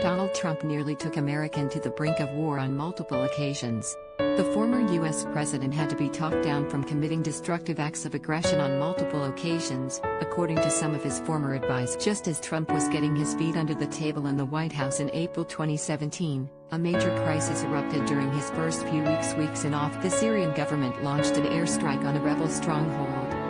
Donald Trump nearly took America to the brink of war on multiple occasions. The former U.S. president had to be talked down from committing destructive acts of aggression on multiple occasions, according to some of his former advisors. Just as Trump was getting his feet under the table in the White House in April 2017, a major crisis erupted during his first few weeks in office. The Syrian government launched an airstrike on a rebel stronghold,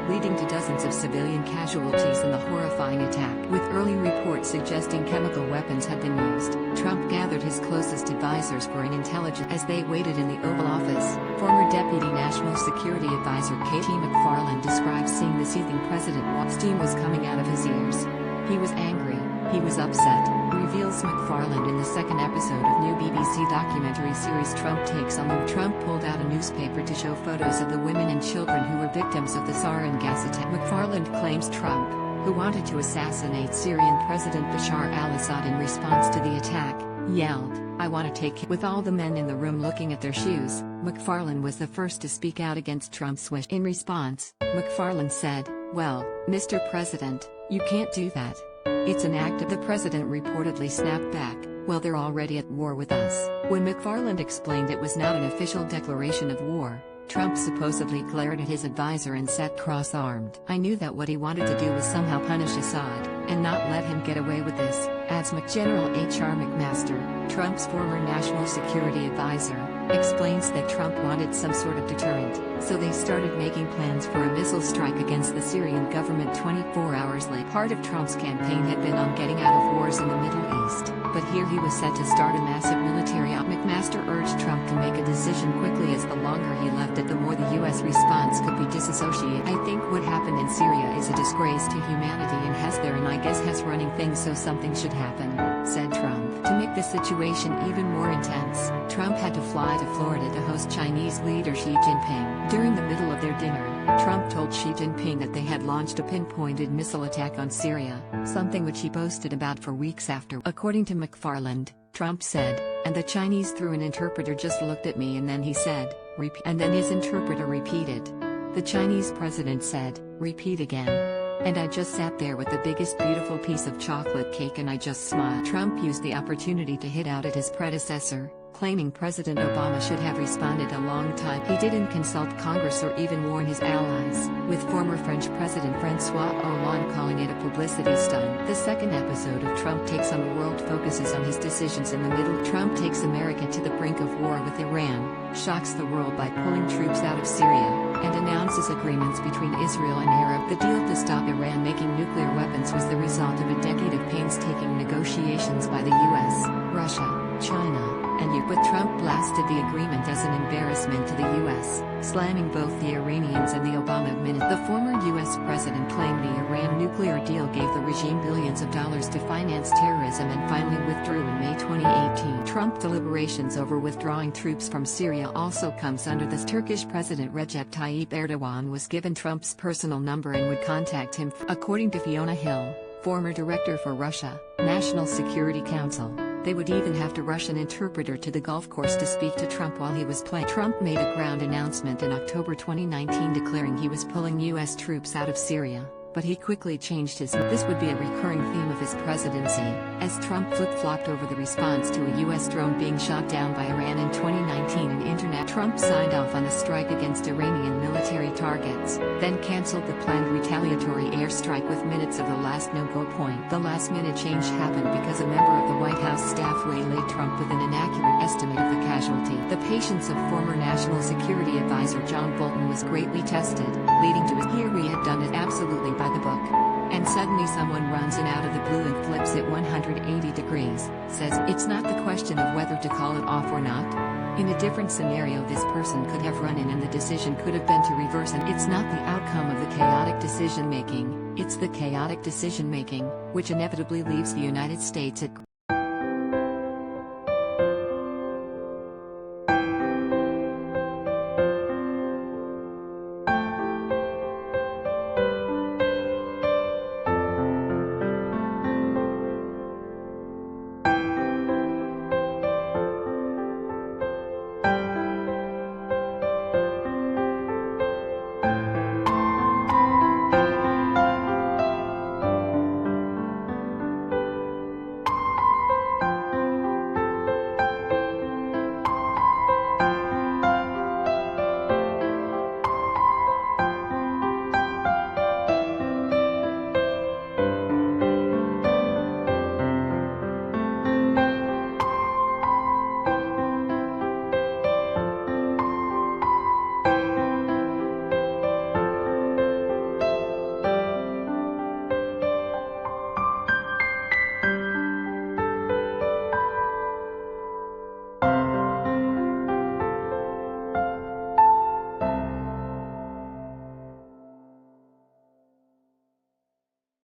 leading to dozens of civilian casualties in the horrifying attack. With early reports suggesting chemical weapons had been used, Trump gathered his closest advisors for an intelligence. As they waited in the Oval Office, former Deputy National Security Advisor McFarland described seeing the seething president while steam was coming out of his ears. He was angry, he was upset, reveals McFarland in the second episode of new BBC documentary series Trump Takes on the. Trump pulled out a newspaper to show photos of the women and children who were victims of the Sarin gas attack. McFarland claims Trump, who wanted to assassinate Syrian President Bashar al-Assad in response to the attack, yelled, "I want to take him." With all the men in the room looking at their shoes, McFarland was the first to speak out against Trump's wish. In response, McFarland said, "Well, Mr. President, you can't do that. It's an act of." The president reportedly snapped back, "Well, they're already at war with us." When McFarland explained it was not an official declaration of war, Trump supposedly glared at his advisor and sat cross-armed. "I knew that what he wanted to do was somehow punish Assad, and not let him get away with this," adds General H.R. McMaster, Trump's former national security advisor, explains that Trump wanted some sort of deterrent, so they started making plans for a missile strike against the Syrian government 24 hours later. Part of Trump's campaign had been on getting out of wars in the Middle East, but here he was set to start a massive military op. McMaster urged Trump to make a decision quickly, as the longer he left it, the more the U.S. response could be disassociated. "I think what happened in Syria is a disgrace to humanity and has there and I guess has running things, so something should happen," said Trump. To make the situation even more intense, Trump had to fly to Florida to host Chinese leader Xi Jinping. During the middle of their dinner, Trump told Xi Jinping that they had launched a pinpointed missile attack on Syria, something which he boasted about for weeks after. According to McFarland, Trump said, "And the Chinese through an interpreter just looked at me and then he said, 'Repeat.' And then his interpreter repeated. The Chinese president said, 'Repeat again.' And I just sat there with the biggest beautiful piece of chocolate cake and I just smiled." Trump used the opportunity to hit out at his predecessor, claiming President Obama should have responded a long time. He didn't consult Congress or even warn his allies, with former French President François Hollande calling it a publicity stunt. The second episode of Trump Takes on the World focuses on his decisions in the middle. Trump takes America to the brink of war with Iran, shocks the world by pulling troops out of Syria, and announces agreements between Israel and Arab. The deal to stop Iran making nuclear weapons was the result of a decade of painstaking negotiations by the US, Russia, China, and EU. But Trump blasted the agreement as an embarrassment to the US, slamming both the Iranians and the Obama administration. The former US president claimed the Iran nuclear deal gave the regime billions of dollars to finance terrorism and finally withdrew in May 2018. Trump deliberations over withdrawing troops from Syria also comes under this. Turkish President Recep Tayyip Erdogan was given Trump's personal number and would contact him. According to Fiona Hill, former director for Russia, National Security Council, they would even have to rush an interpreter to the golf course to speak to Trump while he was playing. Trump made a ground announcement in October 2019 declaring he was pulling U.S. troops out of Syria, but he quickly changed his mind. This would be a recurring theme of his presidency, as Trump flip-flopped over the response to a U.S. drone being shot down by Iran in 2019 and internet. Trump signed off on the strike against Iranian military targets, then cancelled the planned retaliatory airstrike with minutes of the last no-go point. The last-minute change happened because a member of the White House staff waylaid Trump with an inaccurate estimate of the casualty. The patience of former National Security Advisor John Bolton was greatly tested, leading to his "Here we had done it absolutely by the book." And suddenly someone runs in out of the blue and flips it 180 degrees, says, "It's not the question of whether to call it off or not." In a different scenario, this person could have run in and the decision could have been to reverse, and it's not the outcome of the chaotic decision-making, it's the chaotic decision-making, which inevitably leaves the United States at